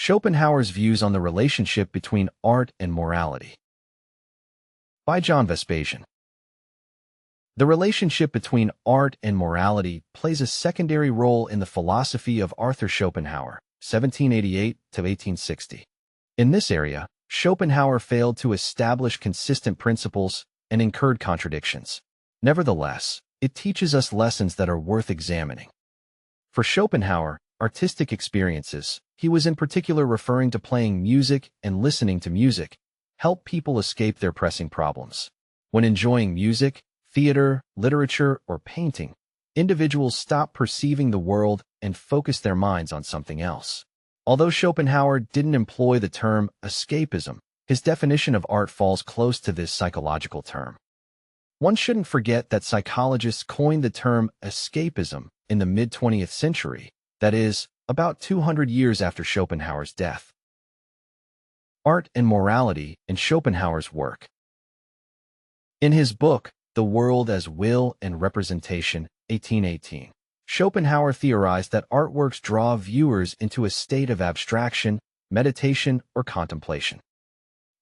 Schopenhauer's Views on the Relationship Between Art and Morality. By John Vespasian. The relationship between art and morality plays a secondary role in the philosophy of Arthur Schopenhauer, 1788 to 1860. In this area, Schopenhauer failed to establish consistent principles and incurred contradictions. Nevertheless, it teaches us lessons that are worth examining. For Schopenhauer, artistic experiences, he was in particular referring to playing music and listening to music, help people escape their pressing problems. When enjoying music, theater, literature, or painting, individuals stop perceiving the world and focus their minds on something else. Although Schopenhauer didn't employ the term escapism, his definition of art falls close to this psychological term. One shouldn't forget that psychologists coined the term escapism in the mid-20th century, that is, about 200 years after Schopenhauer's death. Art and Morality in Schopenhauer's work. In his book, The World as Will and Representation, 1818, Schopenhauer theorized that artworks draw viewers into a state of abstraction, meditation, or contemplation.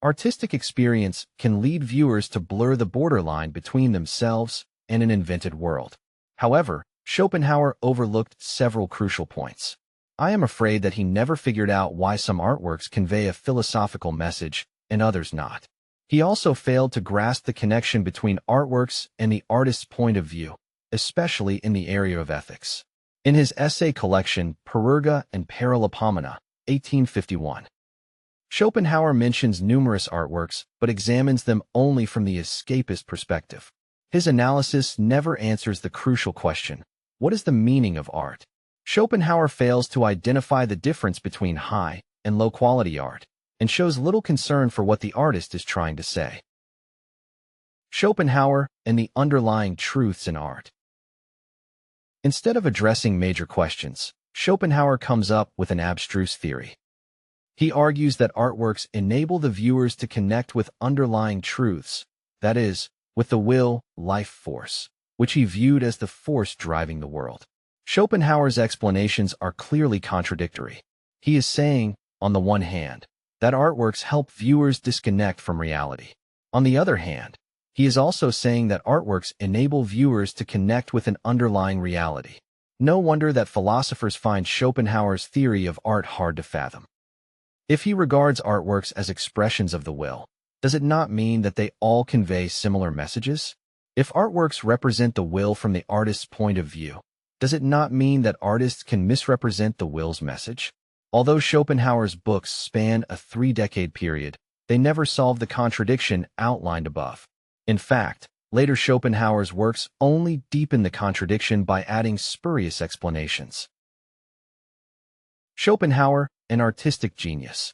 Artistic experience can lead viewers to blur the borderline between themselves and an invented world. However, Schopenhauer overlooked several crucial points. I am afraid that he never figured out why some artworks convey a philosophical message and others not. He also failed to grasp the connection between artworks and the artist's point of view, especially in the area of ethics. In his essay collection Purga and Paralipomena, 1851, Schopenhauer mentions numerous artworks but examines them only from the escapist perspective. His analysis never answers the crucial question, what is the meaning of art? Schopenhauer fails to identify the difference between high and low-quality art, and shows little concern for what the artist is trying to say. Schopenhauer and the underlying truths in art. Instead of addressing major questions, Schopenhauer comes up with an abstruse theory. He argues that artworks enable the viewers to connect with underlying truths, that is, with the will, life force, which he viewed as the force driving the world. Schopenhauer's explanations are clearly contradictory. He is saying, on the one hand, that artworks help viewers disconnect from reality. On the other hand, he is also saying that artworks enable viewers to connect with an underlying reality. No wonder that philosophers find Schopenhauer's theory of art hard to fathom. If he regards artworks as expressions of the will, does it not mean that they all convey similar messages? If artworks represent the will from the artist's point of view, does it not mean that artists can misrepresent the will's message? Although Schopenhauer's books span a 3-decade period, they never solve the contradiction outlined above. In fact, later Schopenhauer's works only deepen the contradiction by adding spurious explanations. Schopenhauer, an artistic genius.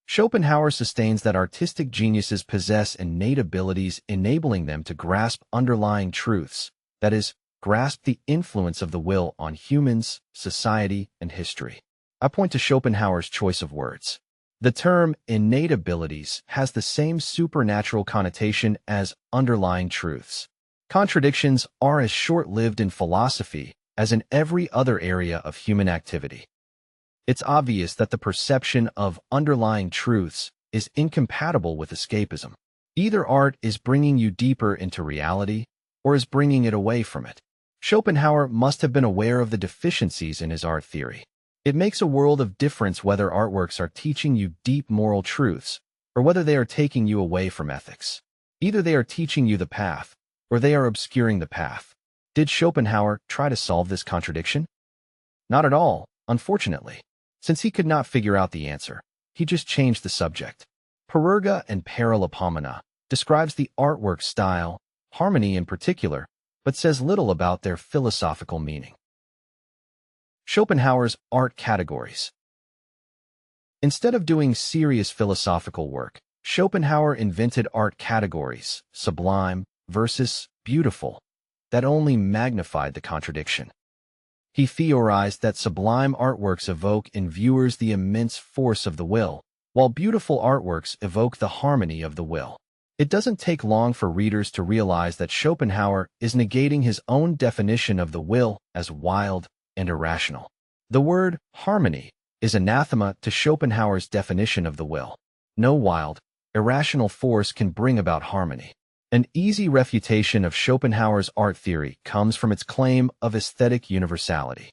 Schopenhauer sustains that artistic geniuses possess innate abilities enabling them to grasp underlying truths, that is, grasp the influence of the will on humans, society, and history. I point to Schopenhauer's choice of words. The term innate abilities has the same supernatural connotation as underlying truths. Contradictions are as short-lived in philosophy as in every other area of human activity. It's obvious that the perception of underlying truths is incompatible with escapism. Either art is bringing you deeper into reality or is bringing it away from it. Schopenhauer must have been aware of the deficiencies in his art theory. It makes a world of difference whether artworks are teaching you deep moral truths or whether they are taking you away from ethics. Either they are teaching you the path or they are obscuring the path. Did Schopenhauer try to solve this contradiction? Not at all, unfortunately. Since he could not figure out the answer, he just changed the subject. Purga and Paralipomena describes the artwork style, harmony in particular, but says little about their philosophical meaning. Schopenhauer's art categories. Instead of doing serious philosophical work, Schopenhauer invented art categories, sublime versus beautiful, that only magnified the contradiction. He theorized that sublime artworks evoke in viewers the immense force of the will, while beautiful artworks evoke the harmony of the will. It doesn't take long for readers to realize that Schopenhauer is negating his own definition of the will as wild and irrational. The word harmony is anathema to Schopenhauer's definition of the will. No wild, irrational force can bring about harmony. An easy refutation of Schopenhauer's art theory comes from its claim of aesthetic universality.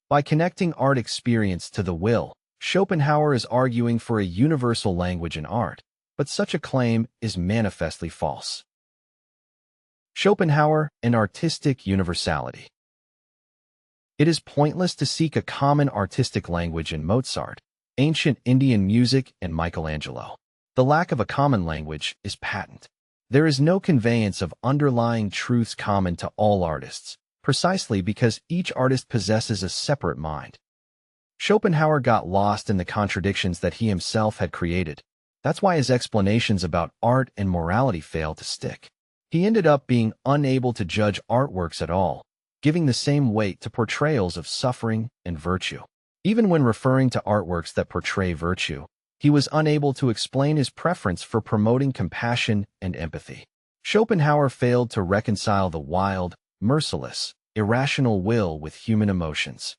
By connecting art experience to the will, Schopenhauer is arguing for a universal language in art, but such a claim is manifestly false. Schopenhauer and artistic universality. It is pointless to seek a common artistic language in Mozart, ancient Indian music, and Michelangelo. The lack of a common language is patent. There is no conveyance of underlying truths common to all artists, precisely because each artist possesses a separate mind. Schopenhauer got lost in the contradictions that he himself had created. That's why his explanations about art and morality failed to stick. He ended up being unable to judge artworks at all, giving the same weight to portrayals of suffering and virtue. Even when referring to artworks that portray virtue, he was unable to explain his preference for promoting compassion and empathy. Schopenhauer failed to reconcile the wild, merciless, irrational will with human emotions.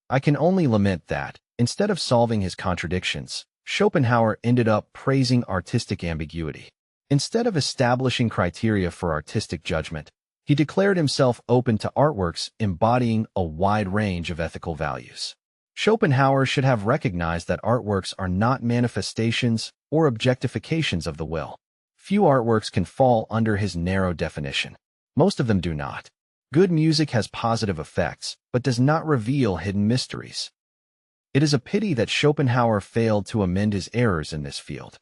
I can only lament that, instead of solving his contradictions, Schopenhauer ended up praising artistic ambiguity. Instead of establishing criteria for artistic judgment, he declared himself open to artworks embodying a wide range of ethical values. Schopenhauer should have recognized that artworks are not manifestations or objectifications of the will. Few artworks can fall under his narrow definition. Most of them do not. Good music has positive effects, but does not reveal hidden mysteries. It is a pity that Schopenhauer failed to amend his errors in this field.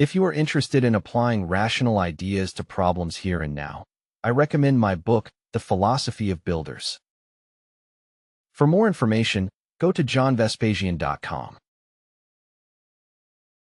If you are interested in applying rational ideas to problems here and now, I recommend my book, The Philosophy of Builders. For more information, go to johnvespasian.com.